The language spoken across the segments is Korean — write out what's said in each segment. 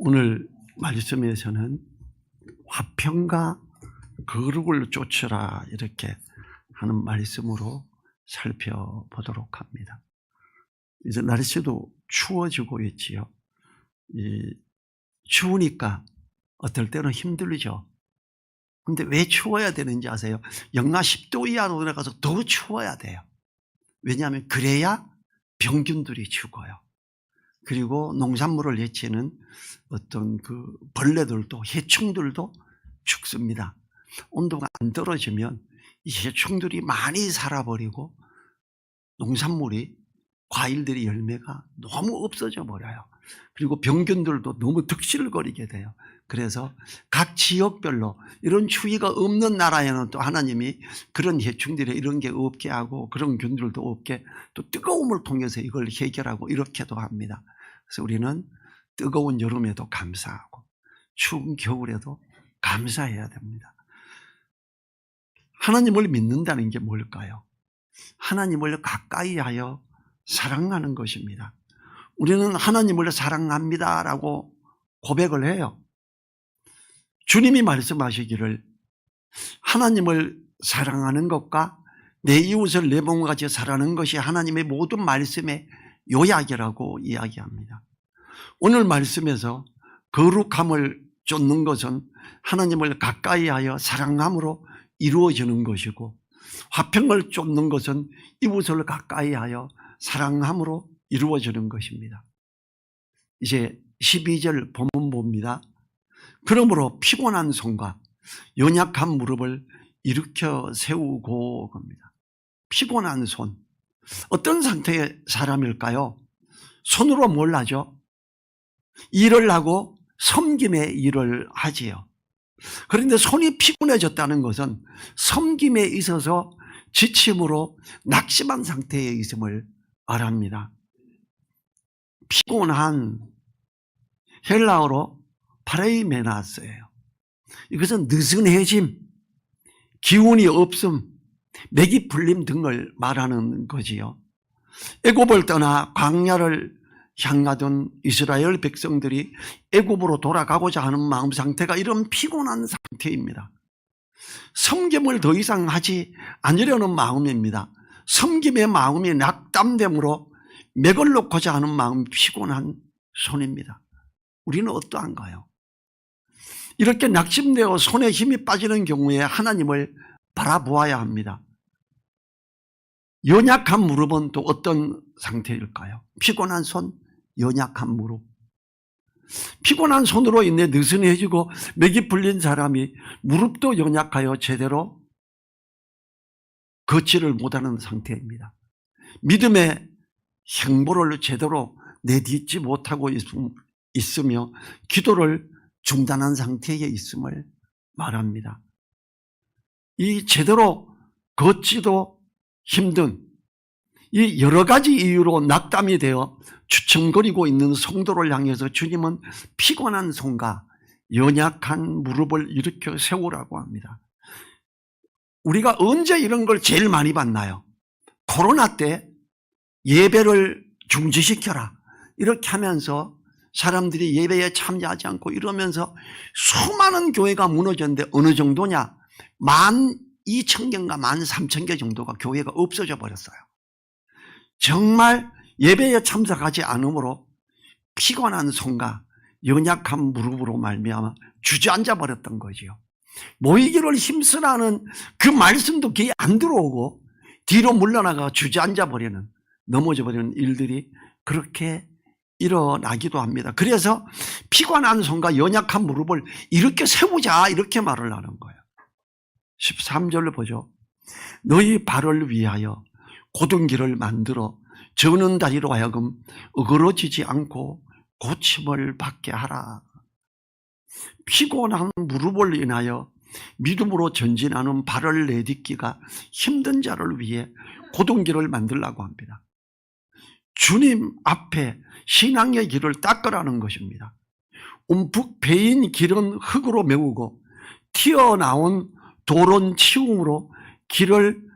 오늘 말씀에서는 화평과 거룩을 쫓으라 이렇게 하는 말씀으로 살펴보도록 합니다. 이제 날씨도 추워지고 있지요. 추우니까 어떨 때는 힘들죠. 근데 왜 추워야 되는지 아세요? 영하 10도 이하로 내려가서 더 추워야 돼요. 왜냐하면 그래야 병균들이 죽어요. 그리고 농산물을 해치는 어떤 그 벌레들도, 해충들도 죽습니다. 온도가 안 떨어지면 이 해충들이 많이 살아버리고 농산물이, 과일들이, 열매가 너무 없어져 버려요. 그리고 병균들도 너무 득실거리게 돼요. 그래서 각 지역별로 이런 추위가 없는 나라에는 또 하나님이 그런 해충들이 이런 게 없게 하고 그런 균들도 없게 또 뜨거움을 통해서 이걸 해결하고 이렇게도 합니다. 그래서 우리는 뜨거운 여름에도 감사하고 추운 겨울에도 감사해야 됩니다. 하나님을 믿는다는 게 뭘까요? 하나님을 가까이 하여 사랑하는 것입니다. 우리는 하나님을 사랑합니다라고 고백을 해요. 주님이 말씀하시기를 하나님을 사랑하는 것과 내 이웃을 내 몸같이 사랑하는 것이 하나님의 모든 말씀의 요약이라고 이야기합니다. 오늘 말씀에서 거룩함을 쫓는 것은 하나님을 가까이 하여 사랑함으로 이루어지는 것이고, 화평을 쫓는 것은 이웃을 가까이 하여 사랑함으로 이루어지는 것입니다. 이제 12절 본문 봅니다. 그러므로 피곤한 손과 연약한 무릎을 일으켜 세우고 겁니다. 피곤한 손. 어떤 상태의 사람일까요? 손으로 뭘 하죠? 일을 하고 섬김의 일을 하지요. 그런데 손이 피곤해졌다는 것은 섬김에 있어서 지침으로 낙심한 상태에 있음을 말합니다. 피곤한, 헬라어로 파레이메나스예요. 이것은 느슨해짐, 기운이 없음, 맥이 풀림 등을 말하는 거지요. 애굽을 떠나 광야를 향하던 이스라엘 백성들이 애굽으로 돌아가고자 하는 마음 상태가 이런 피곤한 상태입니다. 섬김을 더 이상 하지 않으려는 마음입니다. 섬김의 마음이 낙담됨으로 맥을 놓고자 하는 마음, 피곤한 손입니다. 우리는 어떠한가요? 이렇게 낙심되어 손에 힘이 빠지는 경우에 하나님을 바라보아야 합니다. 연약한 무릎은 또 어떤 상태일까요? 피곤한 손, 연약한 무릎. 피곤한 손으로 인해 느슨해지고 맥이 풀린 사람이 무릎도 연약하여 제대로 걷지를 못하는 상태입니다. 믿음의 행보를 제대로 내딛지 못하고 있으며 기도를 중단한 상태에 있음을 말합니다. 이 제대로 걷지도 힘든 이 여러 가지 이유로 낙담이 되어 주춤거리고 있는 성도를 향해서 주님은 피곤한 손과 연약한 무릎을 일으켜 세우라고 합니다. 우리가 언제 이런 걸 제일 많이 봤나요? 코로나 때 예배를 중지시켜라 이렇게 하면서 사람들이 예배에 참여하지 않고 이러면서 수많은 교회가 무너졌는데 어느 정도냐? 12,000개인가 13,000개 정도가 교회가 없어져 버렸어요. 정말 예배에 참석하지 않으므로 피곤한 손과 연약한 무릎으로 말미암아 주저앉아 버렸던 거지요. 모이기를 힘쓰라는 그 말씀도 귀에 안 들어오고 뒤로 물러나가 주저앉아 버리는, 넘어져 버리는 일들이 그렇게 일어나기도 합니다. 그래서 피곤한 손과 연약한 무릎을 이렇게 세우자 이렇게 말을 하는 거예요. 13절을 보죠. 너희 발을 위하여 곧은 길을 만들어 저는 다리로 하여금 어그러지지 않고 고침을 받게 하라. 피곤한 무릎을 인하여 믿음으로 전진하는 발을 내딛기가 힘든 자를 위해 곧은 길을 만들라고 합니다. 주님 앞에 신앙의 길을 닦으라는 것입니다. 움푹 베인 길은 흙으로 메우고 튀어나온 돌은 치움으로 길을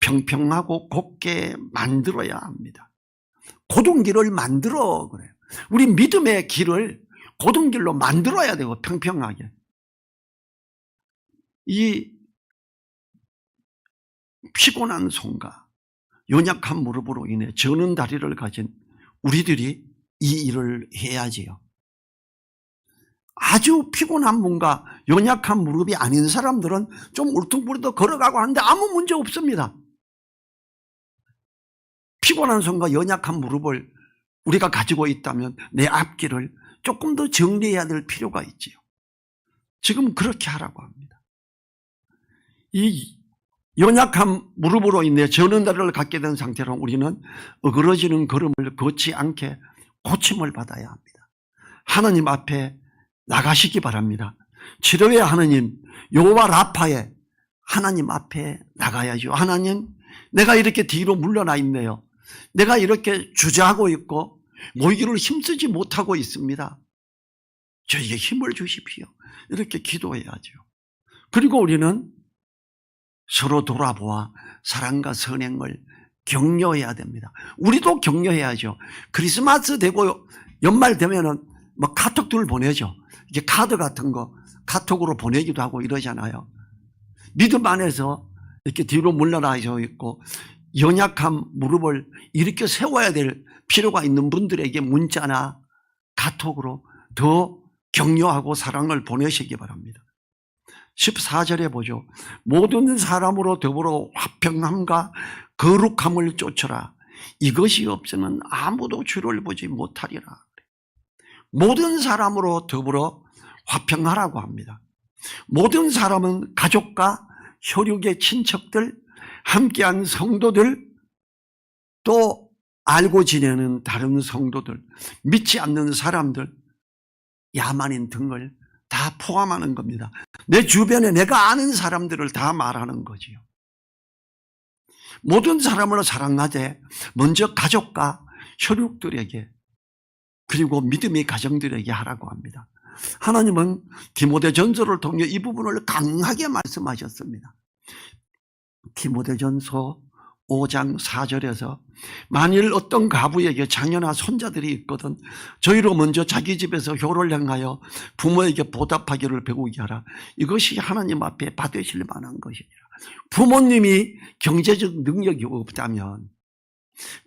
평평하고 곱게 만들어야 합니다. 곧은 길을 만들어 그래요. 우리 믿음의 길을 고든 길로 만들어야 되고 평평하게. 이 피곤한 손과 연약한 무릎으로 인해 저는 다리를 가진 우리들이 이 일을 해야지요. 아주 피곤한 몸과 연약한 무릎이 아닌 사람들은 좀 울퉁불퉁 걸어가고 하는데 아무 문제 없습니다. 피곤한 손과 연약한 무릎을 우리가 가지고 있다면 내 앞길을 조금 더 정리해야 될 필요가 있지요. 지금 그렇게 하라고 합니다. 이 연약한 무릎으로 인해 저는 다리를 갖게 된 상태로 우리는 어그러지는 걸음을 걷지 않게 고침을 받아야 합니다. 하나님 앞에 나가시기 바랍니다. 치료의 하나님, 여호와 라파에 하나님 앞에 나가야죠. 하나님, 내가 이렇게 뒤로 물러나 있네요. 내가 이렇게 주저하고 있고 모이기를 힘쓰지 못하고 있습니다. 저에게 힘을 주십시오. 이렇게 기도해야죠. 그리고 우리는 서로 돌아보아 사랑과 선행을 격려해야 됩니다. 우리도 격려해야죠. 크리스마스 되고 연말 되면은 뭐 카톡들 보내죠. 이게 카드 같은 거 카톡으로 보내기도 하고 이러잖아요. 믿음 안에서 이렇게 뒤로 물러나 있고 연약한 무릎을 일으켜 세워야 될 필요가 있는 분들에게 문자나 카톡으로 더 격려하고 사랑을 보내시기 바랍니다. 14절에 보죠. 모든 사람으로 더불어 화평함과 거룩함을 쫓으라. 이것이 없으면 아무도 주를 보지 못하리라. 모든 사람으로 더불어 화평하라고 합니다. 모든 사람은 가족과 혈육의 친척들, 함께한 성도들, 또 알고 지내는 다른 성도들, 믿지 않는 사람들, 야만인 등을 다 포함하는 겁니다. 내 주변에 내가 아는 사람들을 다 말하는 거지요. 모든 사람을 사랑하되 먼저 가족과 혈육들에게 그리고 믿음의 가정들에게 하라고 합니다. 하나님은 디모데전서를 통해 이 부분을 강하게 말씀하셨습니다. 디모데전서 5장 4절에서 만일 어떤 가부에게 자녀나 손자들이 있거든 저희로 먼저 자기 집에서 효를 행하여 부모에게 보답하기를 배우게 하라. 이것이 하나님 앞에 받으실 만한 것이니라. 부모님이 경제적 능력이 없다면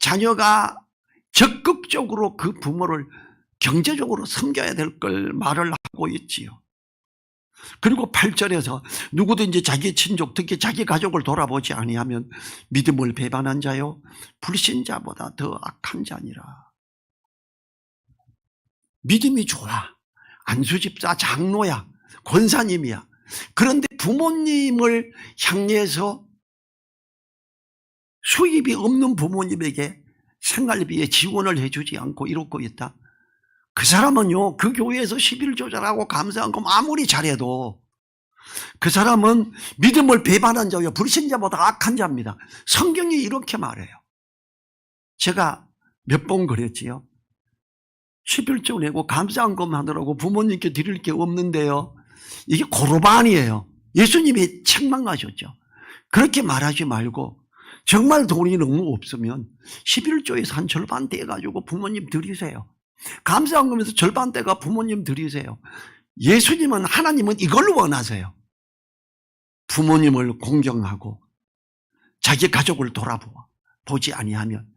자녀가 적극적으로 그 부모를 경제적으로 섬겨야 될 걸 말을 하고 있지요. 그리고 8절에서 누구든지 자기 친족 특히 자기 가족을 돌아보지 아니하면 믿음을 배반한 자요 불신자보다 더 악한 자니라. 믿음이 좋아. 안수집사 장로야. 권사님이야. 그런데 부모님을 향해서 수입이 없는 부모님에게 생활비에 지원을 해주지 않고 이러고 있다. 그 사람은요, 그 교회에서 11조 잘하고 감사한 거 아무리 잘해도 그 사람은 믿음을 배반한 자요, 불신자보다 악한 자입니다. 성경이 이렇게 말해요. 제가 몇 번 그랬지요. 11조 내고 감사한 것만 하느라고 부모님께 드릴 게 없는데요. 이게 고르반이에요. 예수님이 책망하셨죠. 그렇게 말하지 말고 정말 돈이 너무 없으면 11조에서 한 절반 떼가지고 부모님 드리세요. 감사한 거면서 절반 떼가 부모님 드리세요. 예수님은 하나님은 이걸 원하세요. 부모님을 공경하고 자기 가족을 돌아보지 아니하면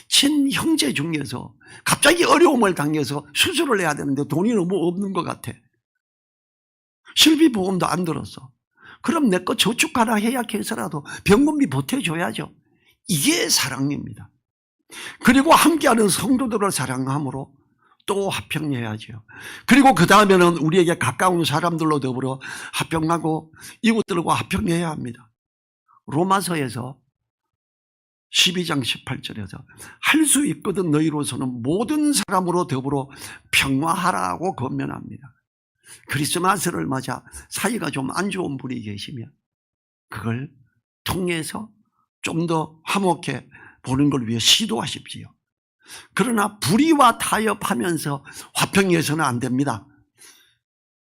친형제 중에서 갑자기 어려움을 당해서 수술을 해야 되는데 돈이 너무 없는 것 같아. 실비보험도 안 들었어. 그럼 내 거 저축 하나 해약해서라도 병원비 보태줘야죠. 이게 사랑입니다. 그리고 함께하는 성도들을 사랑함으로 또 화평해야죠. 그리고 그 다음에는 우리에게 가까운 사람들로 더불어 화평하고 이웃들과 화평해야 합니다. 로마서에서 12장 18절에서 할 수 있거든 너희로서는 모든 사람으로 더불어 평화하라고 권면합니다. 크리스마스를 맞아 사이가 좀 안 좋은 분이 계시면 그걸 통해서 좀 더 화목해 보는 걸 위해 시도하십시오. 그러나 불의와 타협하면서 화평해서는 안 됩니다.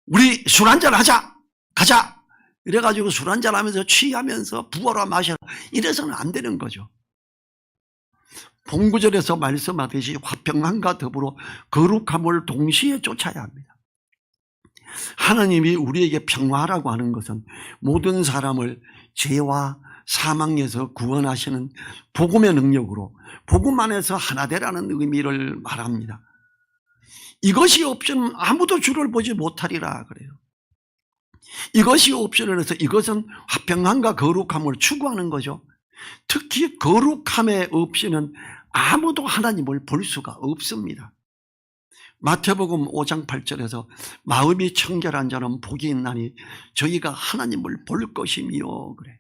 우리 술 한잔 하자, 가자 이래가지고 술 한잔 하면서 취하면서 부어라 마셔라 이래서는 안 되는 거죠. 본구절에서 말씀하듯이 화평함과 더불어 거룩함을 동시에 쫓아야 합니다. 하나님이 우리에게 평화라고 하는 것은 모든 사람을 죄와 사망에서 구원하시는 복음의 능력으로 복음 안에서 하나 되라는 의미를 말합니다. 이것이 없으면 아무도 주를 보지 못하리라 그래요. 이것이 옵션을 해서 이것은 화평함과 거룩함을 추구하는 거죠. 특히 거룩함의 없이는 아무도 하나님을 볼 수가 없습니다. 마태복음 5장 8절에서 마음이 청결한 자는 복이 있나니 저희가 하나님을 볼 것이며 그래.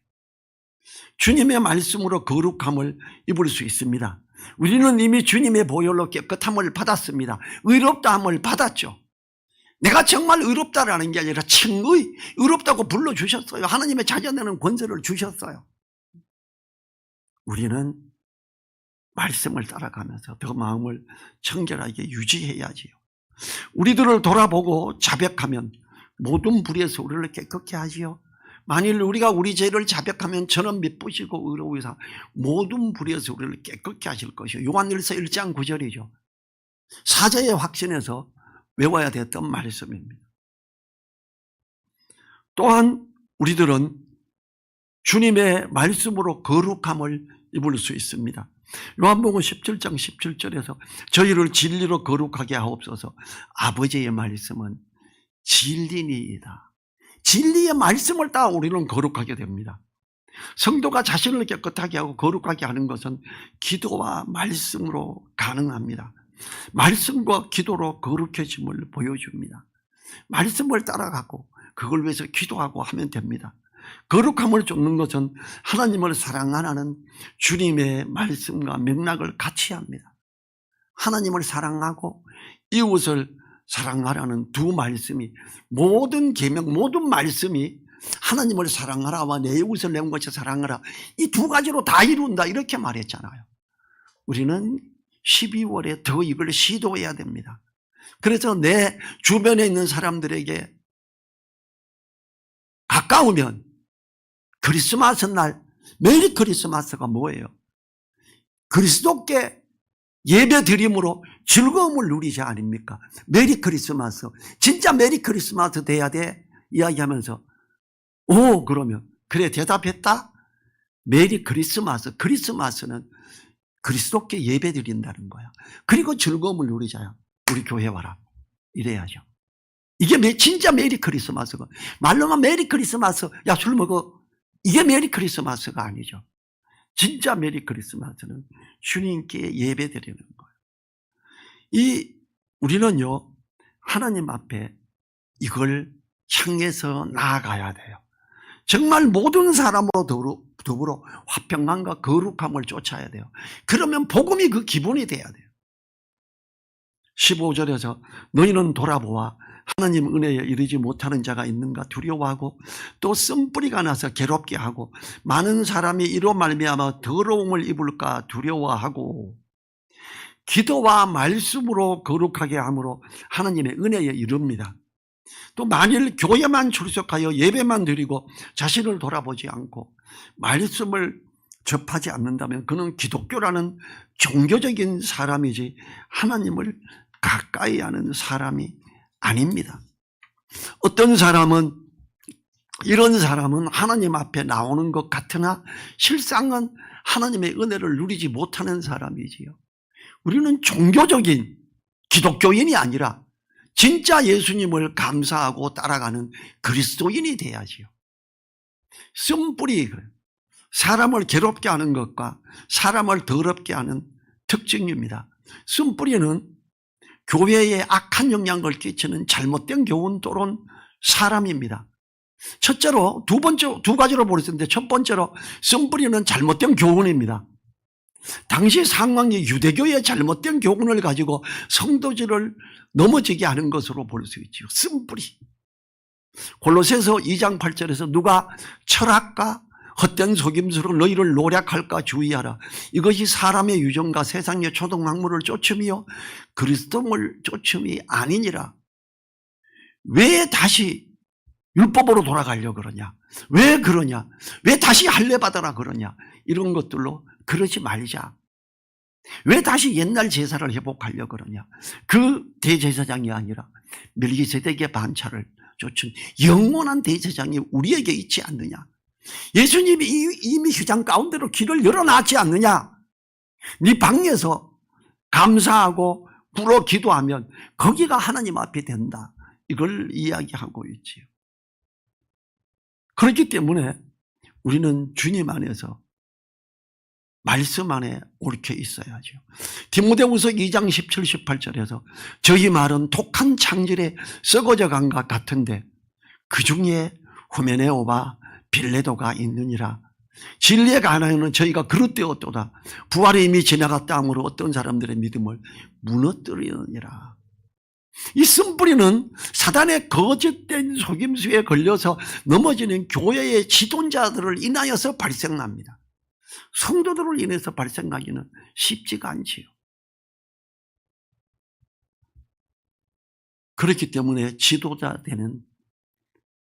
주님의 말씀으로 거룩함을 입을 수 있습니다. 우리는 이미 주님의 보혈로 깨끗함을 받았습니다. 의롭다함을 받았죠. 내가 정말 의롭다라는 게 아니라 칭의, 의롭다고 불러주셨어요. 하나님의 자녀되는 권세를 주셨어요. 우리는 말씀을 따라가면서 더 마음을 청결하게 유지해야지요. 우리들을 돌아보고 자백하면 모든 불의에서 우리를 깨끗게 하지요. 만일 우리가 우리 죄를 자백하면 저는 미쁘시고 의로우사 모든 불의에서 우리를 깨끗게 하실 것이요. 요한일서 1장 9절이죠. 사자의 확신에서 외워야 됐던 말씀입니다. 또한 우리들은 주님의 말씀으로 거룩함을 입을 수 있습니다. 요한복음 17장 17절에서 저희를 진리로 거룩하게 하옵소서. 아버지의 말씀은 진리니이다. 진리의 말씀을 따라 우리는 거룩하게 됩니다. 성도가 자신을 깨끗하게 하고 거룩하게 하는 것은 기도와 말씀으로 가능합니다. 말씀과 기도로 거룩해짐을 보여줍니다. 말씀을 따라가고 그걸 위해서 기도하고 하면 됩니다. 거룩함을 쫓는 것은 하나님을 사랑하는 주님의 말씀과 맥락을 같이 합니다. 하나님을 사랑하고 이웃을 사랑하라는 두 말씀이 모든 계명, 모든 말씀이 하나님을 사랑하라와 내 이웃을 내 것을 사랑하라 이 두 가지로 다 이룬다 이렇게 말했잖아요. 우리는 12월에 더 이걸 시도해야 됩니다. 그래서 내 주변에 있는 사람들에게 가까우면 크리스마스 날 메리 크리스마스가 뭐예요? 그리스도께 예배 드림으로 즐거움을 누리지 아닙니까? 메리 크리스마스. 진짜 메리 크리스마스 돼야 돼? 이야기하면서 오 그러면 그래 대답했다? 메리 크리스마스. 크리스마스는 그리스도께 예배 드린다는 거야. 그리고 즐거움을 누리자요. 우리 교회 와라. 이래야죠. 이게 진짜 메리 크리스마스가. 말로만 메리 크리스마스. 야, 술 먹어. 이게 메리 크리스마스가 아니죠. 진짜 메리 크리스마스는 주님께 예배 드리는 거예요. 우리는요, 하나님 앞에 이걸 향해서 나아가야 돼요. 정말 모든 사람으로 더불어 화평함과 거룩함을 쫓아야 돼요. 그러면 복음이 그 기본이 돼야 돼요. 15절에서 너희는 돌아보아 하나님 은혜에 이르지 못하는 자가 있는가 두려워하고 또 쓴뿌리가 나서 괴롭게 하고 많은 사람이 이로 말미암아 더러움을 입을까 두려워하고 기도와 말씀으로 거룩하게 함으로 하나님의 은혜에 이릅니다. 또 만일 교회만 출석하여 예배만 드리고 자신을 돌아보지 않고 말씀을 접하지 않는다면 그는 기독교라는 종교적인 사람이지 하나님을 가까이 하는 사람이 아닙니다. 어떤 사람은 이런 사람은 하나님 앞에 나오는 것 같으나 실상은 하나님의 은혜를 누리지 못하는 사람이지요. 우리는 종교적인 기독교인이 아니라 진짜 예수님을 감사하고 따라가는 그리스도인이 돼야지요. 쓴뿌리, 사람을 괴롭게 하는 것과 사람을 더럽게 하는 특징입니다. 쓴뿌리는 교회에 악한 영향을 끼치는 잘못된 교훈 또는 사람입니다. 첫째로 두 가지로 볼 수 있는데 첫 번째로 쓴뿌리는 잘못된 교훈입니다. 당시 상황이 유대교의 잘못된 교훈을 가지고 성도들을 넘어지게 하는 것으로 볼 수 있죠. 쓴뿌리. 골로새서 2장 8절에서 누가 철학과 헛된 속임수로 너희를 노략할까 주의하라. 이것이 사람의 유정과 세상의 초등학문을 쫓음이요 그리스도를 쫓음이 아니니라. 왜 다시 율법으로 돌아가려고 그러냐? 왜 그러냐? 왜 다시 할례 받아라 그러냐? 이런 것들로 그러지 말자. 왜 다시 옛날 제사를 회복하려고 그러냐? 그 대제사장이 아니라 멜기세덱의 반차를 쫓은 영원한 대제사장이 우리에게 있지 않느냐? 예수님이 이미 휘장 가운데로 길을 열어놨지 않느냐? 네 방에서 감사하고 굴어 기도하면 거기가 하나님 앞이 된다. 이걸 이야기하고 있지요. 그렇기 때문에 우리는 주님 안에서 말씀 안에 옳게 있어야죠. 디모데후서 2장 17, 18절에서 저희 말은 독한 창질에 썩어져 간 것 같은데 그 중에 후메네오와 빌레도가 있느니라. 진리에 관하여는 저희가 그릇되었도다. 부활이 이미 지나갔다 하므로 어떤 사람들의 믿음을 무너뜨리느니라. 이 쓴뿌리는 사단의 거짓된 속임수에 걸려서 넘어지는 교회의 지도자들을 인하여서 발생납니다. 성도들을 인해서 발생하기는 쉽지가 않지요. 그렇기 때문에 지도자 되는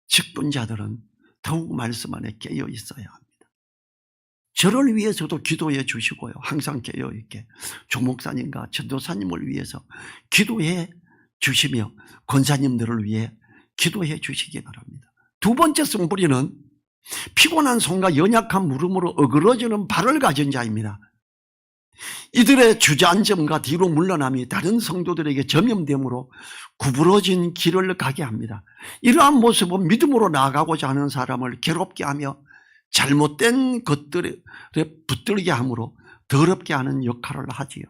직분자들은 더욱 말씀 안에 깨어 있어야 합니다. 저를 위해서도 기도해 주시고요. 항상 깨어 있게 조목사님과 전도사님을 위해서 기도해 주시며 권사님들을 위해 기도해 주시기 바랍니다. 두 번째 쓴뿌리는 피곤한 손과 연약한 무릎으로 어그러지는 발을 가진 자입니다. 이들의 주저앉음과 뒤로 물러남이 다른 성도들에게 전염됨으로 구부러진 길을 가게 합니다. 이러한 모습은 믿음으로 나아가고자 하는 사람을 괴롭게 하며 잘못된 것들에 붙들게 함으로 더럽게 하는 역할을 하지요.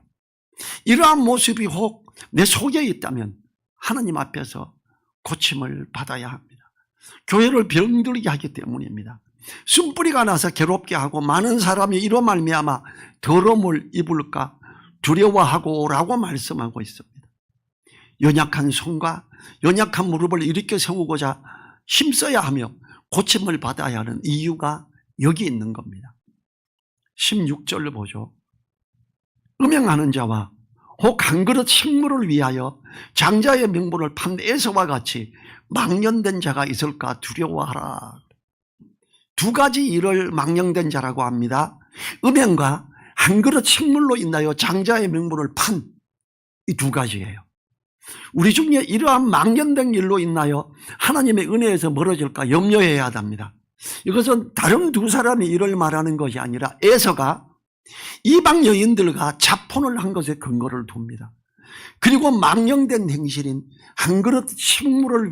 이러한 모습이 혹 내 속에 있다면 하나님 앞에서 고침을 받아야 합니다. 교회를 병들게 하기 때문입니다. 쓴뿌리가 나서 괴롭게 하고 많은 사람이 이로 말미암아 더러움을 입을까 두려워하고라고 말씀하고 있습니다. 연약한 손과 연약한 무릎을 일으켜 세우고자 힘써야 하며 고침을 받아야 하는 이유가 여기 있는 겁니다. 16절을 보죠. 음행하는 자와 혹 한 그릇 식물을 위하여 장자의 명분을 판 에서와 같이 망령된 자가 있을까 두려워하라. 두 가지 일을 망령된 자라고 합니다. 음행과 한 그릇 식물로 인하여 장자의 명분을 판 이 두 가지예요. 우리 중에 이러한 망령된 일로 인하여 하나님의 은혜에서 멀어질까 염려해야 합니다. 이것은 다른 두 사람의 일을 말하는 것이 아니라 에서가 이방 여인들과 자폰을 한 것에 근거를 둡니다. 그리고 망령된 행실인 한 그릇 식물을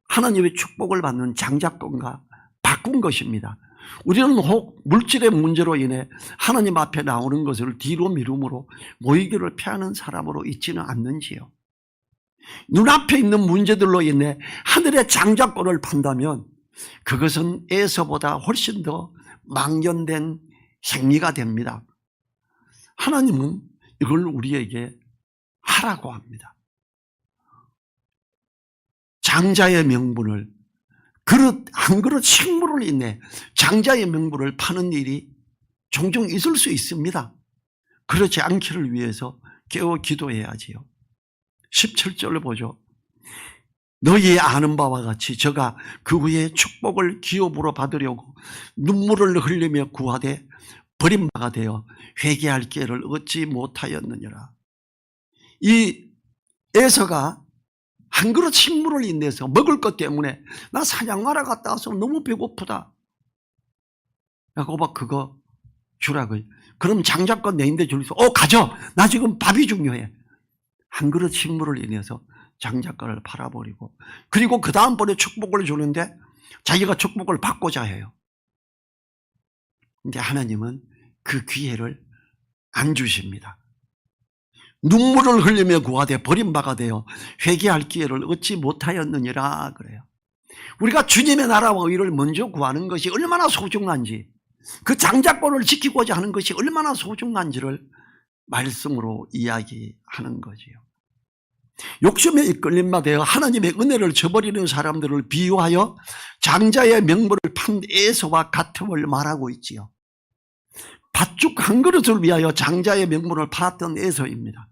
하나님의 축복을 받는 장자권과 바꾼 것입니다. 우리는 혹 물질의 문제로 인해 하나님 앞에 나오는 것을 뒤로 미루므로 모이기를 피하는 사람으로 있지는 않는지요. 눈앞에 있는 문제들로 인해 하늘의 장자권을 판다면 그것은 에서보다 훨씬 더 망연된 행위가 됩니다. 하나님은 이걸 우리에게 하라고 합니다. 장자의 명분을 한 그릇 식물을 인해 장자의 명분을 파는 일이 종종 있을 수 있습니다. 그렇지 않기를 위해서 깨어 기도해야지요. 17절을 보죠. 너희 아는 바와 같이 저가 그 후에 축복을 기업으로 받으려고 눈물을 흘리며 구하되 버림바가 되어 회개할 기회를 얻지 못하였느니라. 이 에서가 한 그릇 식물을 인해서 먹을 것 때문에 나 사냥하러 갔다 와서 너무 배고프다. 야곱아 그거 주라고. 그럼 장자권 내인데 줄서 가져. 나 지금 밥이 중요해. 한 그릇 식물을 인해서 장자권을 팔아버리고 그리고 그 다음번에 축복을 주는데 자기가 축복을 받고자 해요. 근데 하나님은 그 기회를 안 주십니다. 눈물을 흘리며 구하되 버림바가 되어 회개할 기회를 얻지 못하였느니라 그래요. 우리가 주님의 나라와 의를 먼저 구하는 것이 얼마나 소중한지, 그 장자권을 지키고자 하는 것이 얼마나 소중한지를 말씀으로 이야기하는 거지요. 욕심에 이끌림 바 되어 하나님의 은혜를 저버리는 사람들을 비유하여 장자의 명분을 판 에서와 같음을 말하고 있지요. 팥죽 한 그릇을 위하여 장자의 명분을 팔았던 에서입니다.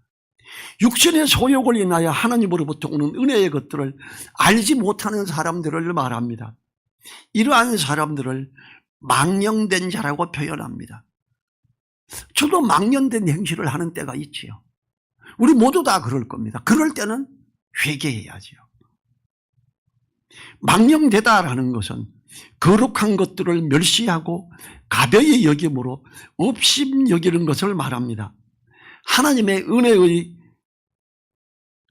육신의 소욕을 인하여 하나님으로부터 오는 은혜의 것들을 알지 못하는 사람들을 말합니다. 이러한 사람들을 망령된 자라고 표현합니다. 저도 망령된 행실을 하는 때가 있지요. 우리 모두 다 그럴 겁니다. 그럴 때는 회개해야지요. 망령되다라는 것은 거룩한 것들을 멸시하고 가벼이 여김으로 없임 여기는 것을 말합니다. 하나님의 은혜의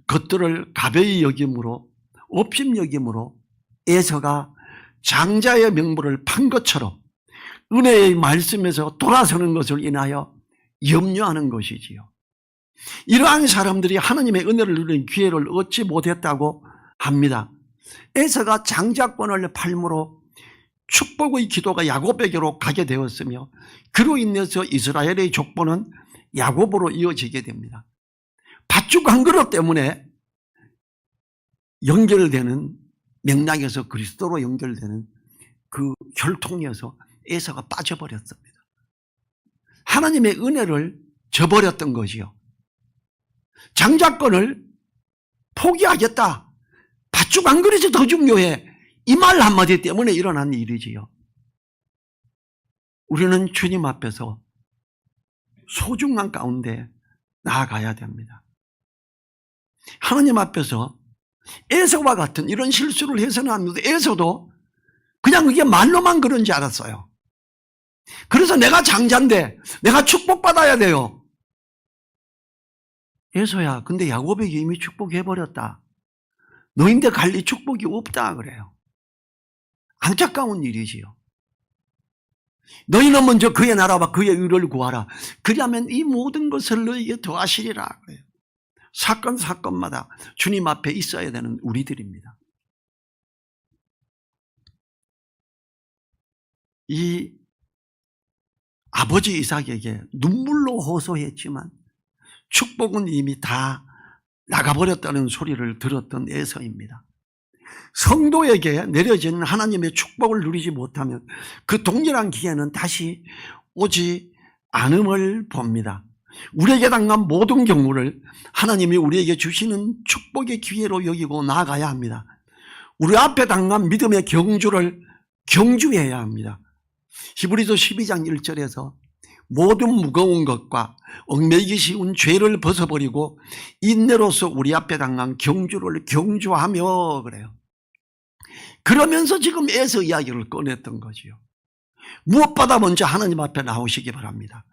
것들을 가벼이 여김으로 없임 여김으로 에서가 장자의 명분을 판 것처럼 은혜의 말씀에서 돌아서는 것을 인하여 염려하는 것이지요. 이러한 사람들이 하나님의 은혜를 누리는 기회를 얻지 못했다고 합니다. 에서가 장자권을 팔므로 축복의 기도가 야곱에게로 가게 되었으며 그로 인해서 이스라엘의 족보는 야곱으로 이어지게 됩니다. 밧줄 한 그릇 때문에 연결되는 맥락에서 그리스도로 연결되는 그 혈통에서 에서가 빠져버렸습니다. 하나님의 은혜를 저버렸던 것이요. 장자권을 포기하겠다. 밧줄 한 그릇이 더 중요해. 이 말 한마디 때문에 일어난 일이지요. 우리는 주님 앞에서 소중한 가운데 나아가야 됩니다. 하나님 앞에서 에서와 같은 이런 실수를 해서는 안 돼도 에서도 그냥 그게 말로만 그런 줄 알았어요. 그래서 내가 장자인데 내가 축복받아야 돼요. 에서야, 근데 야곱에게 이미 축복해버렸다. 너인데 갈리 축복이 없다 그래요. 안타까운 일이지요. 너희는 먼저 그의 나라와 그의 의를 구하라. 그리하면 이 모든 것을 너희에게 더하시리라 그래요. 사건마다 주님 앞에 있어야 되는 우리들입니다. 이 아버지 이삭에게 눈물로 호소했지만 축복은 이미 다 나가버렸다는 소리를 들었던 에서입니다. 성도에게 내려진 하나님의 축복을 누리지 못하면 그 동일한 기회는 다시 오지 않음을 봅니다. 우리에게 당한 모든 경우를 하나님이 우리에게 주시는 축복의 기회로 여기고 나아가야 합니다. 우리 앞에 당한 믿음의 경주를 경주해야 합니다. 히브리서 12장 1절에서 모든 무거운 것과 얽매이기 쉬운 죄를 벗어버리고 인내로서 우리 앞에 당한 경주를 경주하며 그래요. 그러면서 지금 에서 이야기를 꺼냈던 거지요. 무엇보다 먼저 하나님 앞에 나오시기 바랍니다.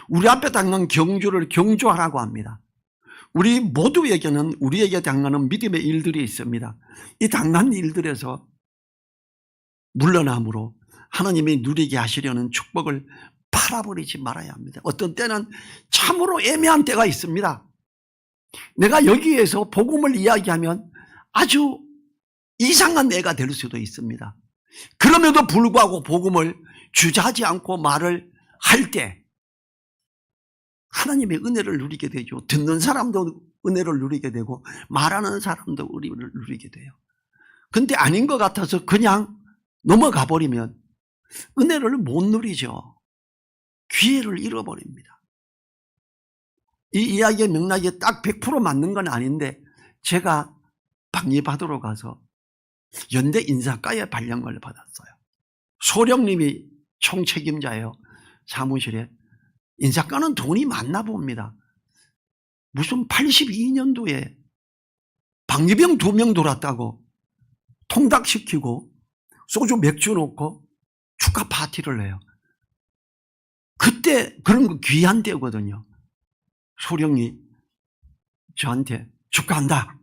우리 앞에 당한 경주를 경주하라고 합니다. 우리 모두에게는 우리에게 당하는 믿음의 일들이 있습니다. 이 당한 일들에서 물러남으로 하나님이 누리게 하시려는 축복을 팔아버리지 말아야 합니다. 어떤 때는 참으로 애매한 때가 있습니다. 내가 여기에서 복음을 이야기하면 아주 이상한 애가 될 수도 있습니다. 그럼에도 불구하고 복음을 주저하지 않고 말을 할 때 하나님의 은혜를 누리게 되죠. 듣는 사람도 은혜를 누리게 되고 말하는 사람도 은혜를 누리게 돼요. 근데 아닌 것 같아서 그냥 넘어가 버리면 은혜를 못 누리죠. 기회를 잃어버립니다. 이 이야기의 맥락이 딱 100% 맞는 건 아닌데 제가 방위받으러 가서 연대 인사과에 발령을 받았어요. 소령님이 총책임자예요. 사무실에. 인사과는 돈이 많나 봅니다. 무슨 82년도에 방위병 2명 돌았다고 통닭시키고 소주 맥주 놓고 축하 파티를 해요. 그때 그런 거 귀한 때거든요. 소령이 저한테 축하한다.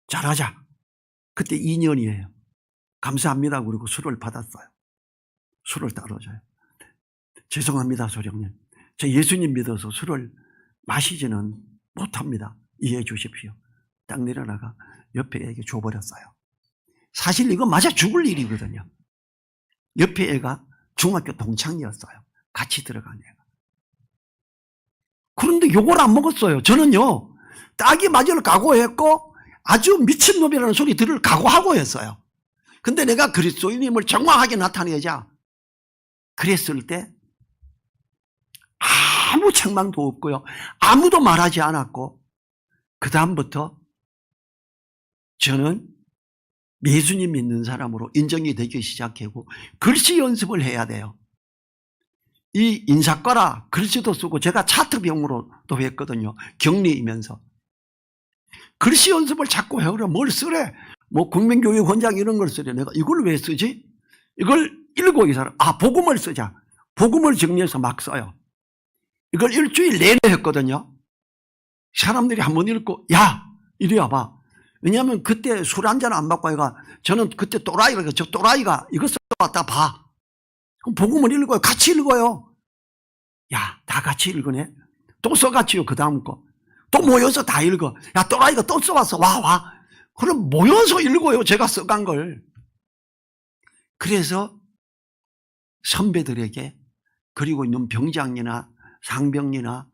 잘하자. 그때 2년이에요. 감사합니다. 그리고 술을 받았어요. 술을 따라줘요. 죄송합니다, 소령님. 저 예수님 믿어서 술을 마시지는 못합니다. 이해해 주십시오. 딱 내려나가 옆에 애에게 줘버렸어요. 사실 이거 맞아 죽을 일이거든요. 옆에 애가 중학교 동창이었어요. 같이 들어간 애가. 그런데 욕을 안 먹었어요. 저는요, 딱이 맞을 각오했고 아주 미친놈이라는 소리 들을 각오하고 했어요. 근데 내가 그리스도인임을 정확하게 나타내자 그랬을 때 아무 책망도 없고요. 아무도 말하지 않았고 그 다음부터 저는 예수님 믿는 사람으로 인정이 되기 시작하고 글씨 연습을 해야 돼요. 이 인사과라 글씨도 쓰고 제가 차트병으로도 했거든요. 격리이면서. 글씨 연습을 자꾸 해오려 뭘 쓰래. 뭐 국민교육원장 이런 걸 쓰려. 내가 이걸 왜 쓰지? 이걸 읽고 이 사람, 복음을 쓰자. 복음을 정리해서 막 써요. 이걸 일주일 내내 했거든요. 사람들이 한번 읽고, 야, 이리 와봐. 왜냐하면 그때 술 한잔 안 받고 얘가, 저는 그때 또라이가, 저 또라이가 이거 써왔다 봐. 그럼 복음을 읽어요. 같이 읽어요. 야, 다 같이 읽으네. 또 써같이요, 그 다음 거. 또 모여서 다 읽어. 야, 또라이가 또 써왔어. 와. 그럼 모여서 읽어요, 제가 써간 걸. 그래서 선배들에게, 그리고 있는 병장이나 상병이나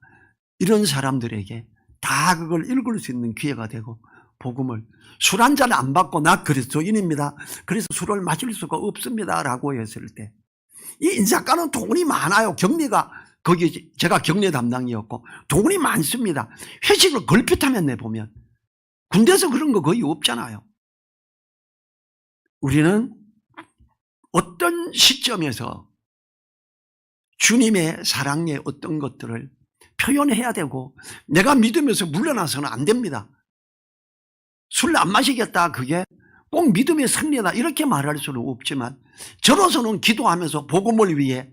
이런 사람들에게 다 그걸 읽을 수 있는 기회가 되고, 복음을 술 한잔 안 받고 나 그리스도인입니다. 그래서 술을 마실 수가 없습니다. 라고 했을 때, 이 인사과는 돈이 많아요. 격리가, 거기 제가 격리 담당이었고, 돈이 많습니다. 회식을 걸핏하면 내보면. 군대에서 그런 거 거의 없잖아요. 우리는 어떤 시점에서 주님의 사랑의 어떤 것들을 표현해야 되고, 내가 믿으면서 물러나서는 안 됩니다. 술 안 마시겠다, 그게 꼭 믿음의 승리다 이렇게 말할 수는 없지만, 저로서는 기도하면서 복음을 위해,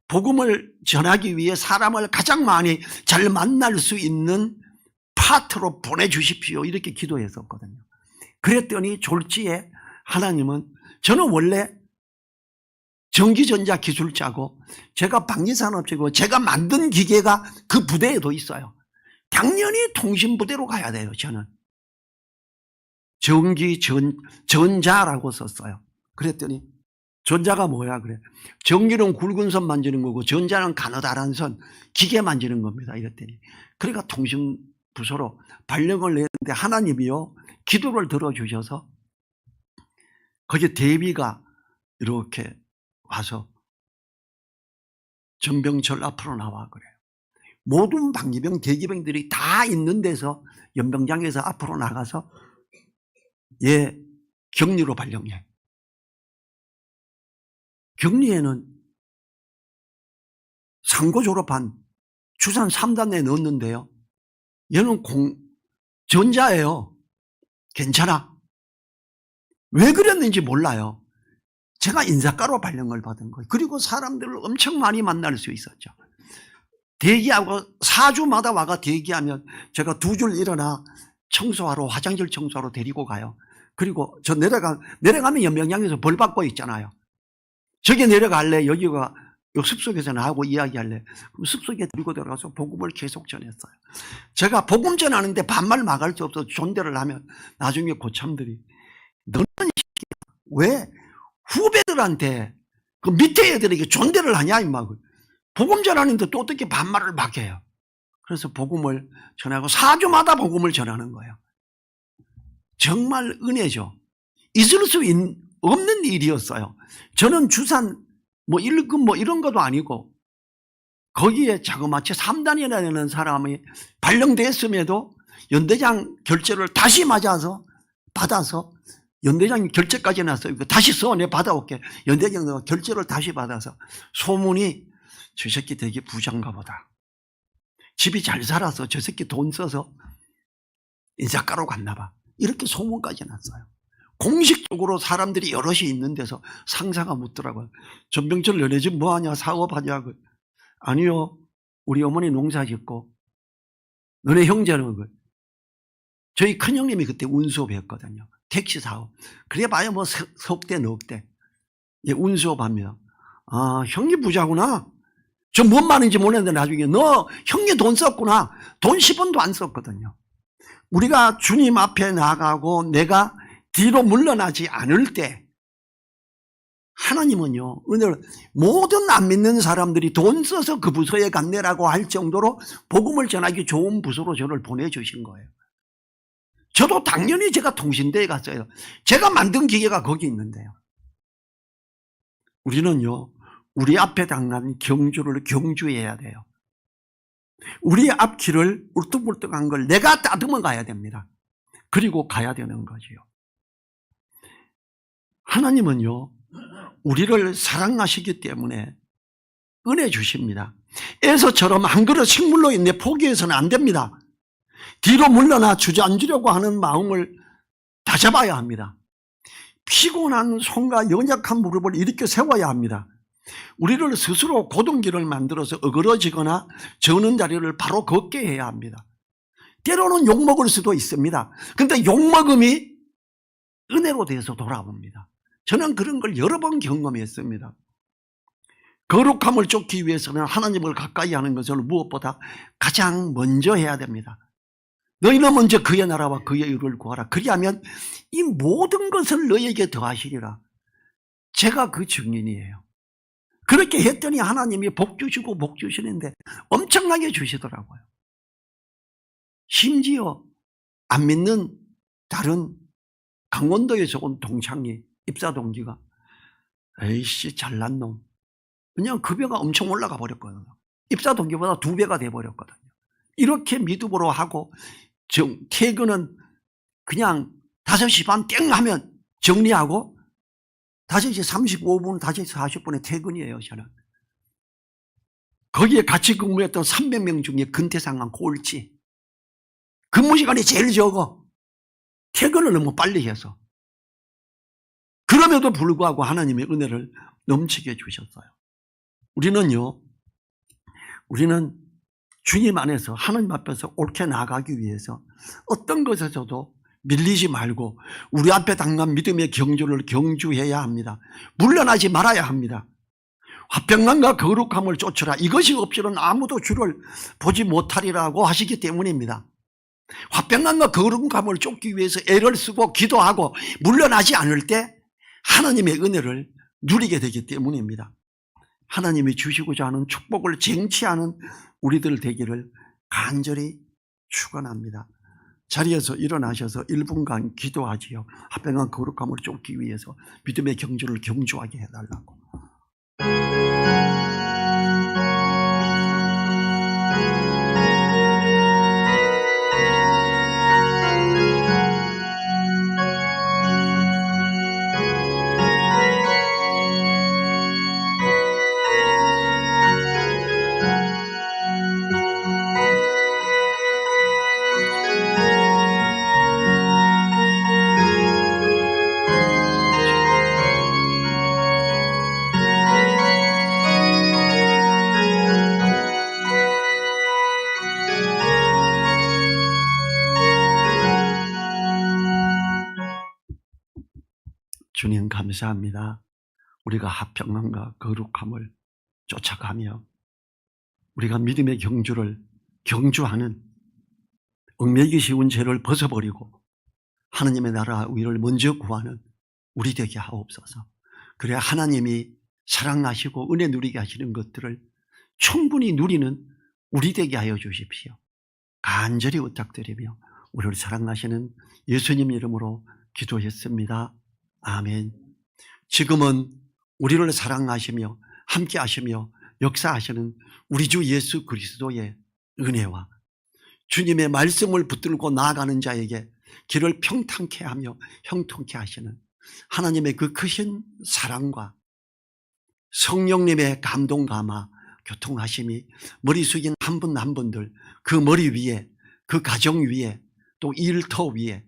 복음을 전하기 위해 사람을 가장 많이 잘 만날 수 있는 파트로 보내주십시오 이렇게 기도했었거든요. 그랬더니 졸지에 하나님은, 저는 원래 전기전자 기술자고 제가 방위산업체고 제가 만든 기계가 그 부대에도 있어요. 당연히 통신부대로 가야 돼요. 저는 전자라고 썼어요. 그랬더니 전자가 뭐야 그래. 전기는 굵은 선 만지는 거고 전자는 가느다란 선, 기계 만지는 겁니다. 이랬더니, 그러니까 통신부서로 발령을 냈는데 하나님이요 기도를 들어주셔서 거기에 대비가 이렇게 와서 전병철 앞으로 나와 그래요. 모든 방위병 대기병들이 다 있는 데서 연병장에서 앞으로 나가서 격리로 발령해. 격리에는 상고 졸업한 주산 3단에 넣었는데요. 얘는 전자예요. 괜찮아. 왜 그랬는지 몰라요. 제가 인사과로 발령을 받은 거예요. 그리고 사람들을 엄청 많이 만날 수 있었죠. 대기하고 4주마다 와가 대기하면 제가 2줄 일어나 청소하러, 화장실 청소하러 데리고 가요. 그리고 저 내려가면 연병장에서 벌 받고 있잖아요. 저기 내려갈래? 여기가 숲속에서 나하고 이야기할래? 그럼 숲속에 들고 들어가서 복음을 계속 전했어요. 제가 복음 전하는데 반말 막을 수 없어서 존대를 하면 나중에 고참들이, 너는 왜 후배들한테 그 밑에 애들에게 존대를 하냐 임마. 복음 전하는데 또 어떻게 반말을 막 해요. 그래서 복음을 전하고 4주마다 복음을 전하는 거예요. 정말 은혜죠. 있을 수 없는 일이었어요. 저는 주산 일금 이런 것도 아니고, 거기에 자그마치 3단이나 되는 사람이 발령됐음에도 연대장 결재를 다시 받아서 연대장 결재까지 났어요. 다시 써, 내가 받아올게. 연대장 결재를 다시 받아서 소문이, 저 새끼 되게 부자인가 보다. 집이 잘 살아서 저 새끼 돈 써서 인사과로 갔나 봐. 이렇게 소문까지 났어요. 공식적으로 사람들이 여럿이 있는 데서 상사가 묻더라고요. 전병철 너네 집 뭐하냐, 사업하냐. 아니요, 우리 어머니 농사 짓고. 너네 형제는 저희 큰형님이 그때 운수업 했거든요. 택시 사업. 그래 봐야 석대 넉대. 운수업 하면, 형이 부자구나. 저 뭔 말인지 모르는데 나중에 너 형이 돈 썼구나. 돈 10원도 안 썼거든요. 우리가 주님 앞에 나가고 내가 뒤로 물러나지 않을 때, 하나님은요, 은혜를, 모든 안 믿는 사람들이 돈 써서 그 부서에 갔네라고 할 정도로 복음을 전하기 좋은 부서로 저를 보내주신 거예요. 저도 당연히 제가 통신대에 갔어요. 제가 만든 기계가 거기 있는데요. 우리는요, 우리 앞에 당한 경주를 경주해야 돼요. 우리 앞길을 울뚱불뚱한 걸 내가 따듬어 가야 됩니다. 그리고 가야 되는 거지요. 하나님은요, 우리를 사랑하시기 때문에 은혜 주십니다. 에서처럼 한 그릇 식물로 인해 포기해서는 안 됩니다. 뒤로 물러나 주저앉으려고 하는 마음을 다잡아야 합니다. 피곤한 손과 연약한 무릎을 일으켜 세워야 합니다. 우리를 스스로 고동기를 만들어서 어그러지거나 저는 자리를 바로 걷게 해야 합니다. 때로는 욕먹을 수도 있습니다. 그런데 욕먹음이 은혜로 돼서 돌아옵니다. 저는 그런 걸 여러 번 경험했습니다. 거룩함을 쫓기 위해서는 하나님을 가까이 하는 것을 무엇보다 가장 먼저 해야 됩니다. 너희는 먼저 그의 나라와 그의 의를 구하라. 그리하면 이 모든 것을 너희에게 더하시리라. 제가 그 증인이에요. 그렇게 했더니 하나님이 복 주시고 복 주시는데 엄청나게 주시더라고요. 심지어 안 믿는 다른 강원도에서 온 동창이 입사 동기가 에이씨 잘난 놈. 그냥 급여가 엄청 올라가 버렸거든요. 입사 동기보다 2배가 돼버렸거든요. 이렇게 믿음으로 하고 퇴근은 그냥 5시 반 땡 하면 정리하고 5시 35분, 5시 40분에 퇴근이에요. 저는. 거기에 같이 근무했던 300명 중에 근태상한 꼴찌. 근무 시간이 제일 적어. 퇴근을 너무 빨리 해서. 그럼에도 불구하고 하나님의 은혜를 넘치게 주셨어요. 우리는 주님 안에서 하나님 앞에서 옳게 나가기 위해서 어떤 것에서도 밀리지 말고 우리 앞에 당한 믿음의 경주를 경주해야 합니다. 물러나지 말아야 합니다. 화평함과 거룩함을 쫓으라. 이것이 없이는 아무도 주를 보지 못하리라고 하시기 때문입니다. 화평함과 거룩함을 쫓기 위해서 애를 쓰고 기도하고 물러나지 않을 때 하나님의 은혜를 누리게 되기 때문입니다. 하나님이 주시고자 하는 축복을 쟁취하는 우리들 되기를 간절히 축원합니다. 자리에서 일어나셔서 1분간 기도하지요. 화평한 거룩함을 쫓기 위해서 믿음의 경주를 경주하게 해달라고. 주님 감사합니다. 우리가 화평함과 거룩함을 쫓아가며 우리가 믿음의 경주를 경주하는 얽매이기 쉬운 죄를 벗어버리고 하나님의 나라와 의를 먼저 구하는 우리 되게 하옵소서. 그래야 하나님이 사랑하시고 은혜 누리게 하시는 것들을 충분히 누리는 우리 되게 하여 주십시오. 간절히 부탁드리며 우리를 사랑하시는 예수님 이름으로 기도했습니다. 아멘. 지금은 우리를 사랑하시며 함께 하시며 역사하시는 우리 주 예수 그리스도의 은혜와 주님의 말씀을 붙들고 나아가는 자에게 길을 평탄케 하며 형통케 하시는 하나님의 그 크신 사랑과 성령님의 감동 감화 교통하심이 머리 숙인 한 분 한 분들 그 머리 위에 그 가정 위에 또 일터 위에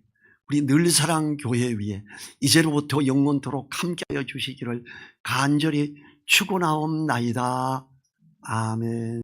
우리 늘사랑교회 위에 이제로부터 영원토록 함께하여 주시기를 간절히 축원하옵나이다. 아멘.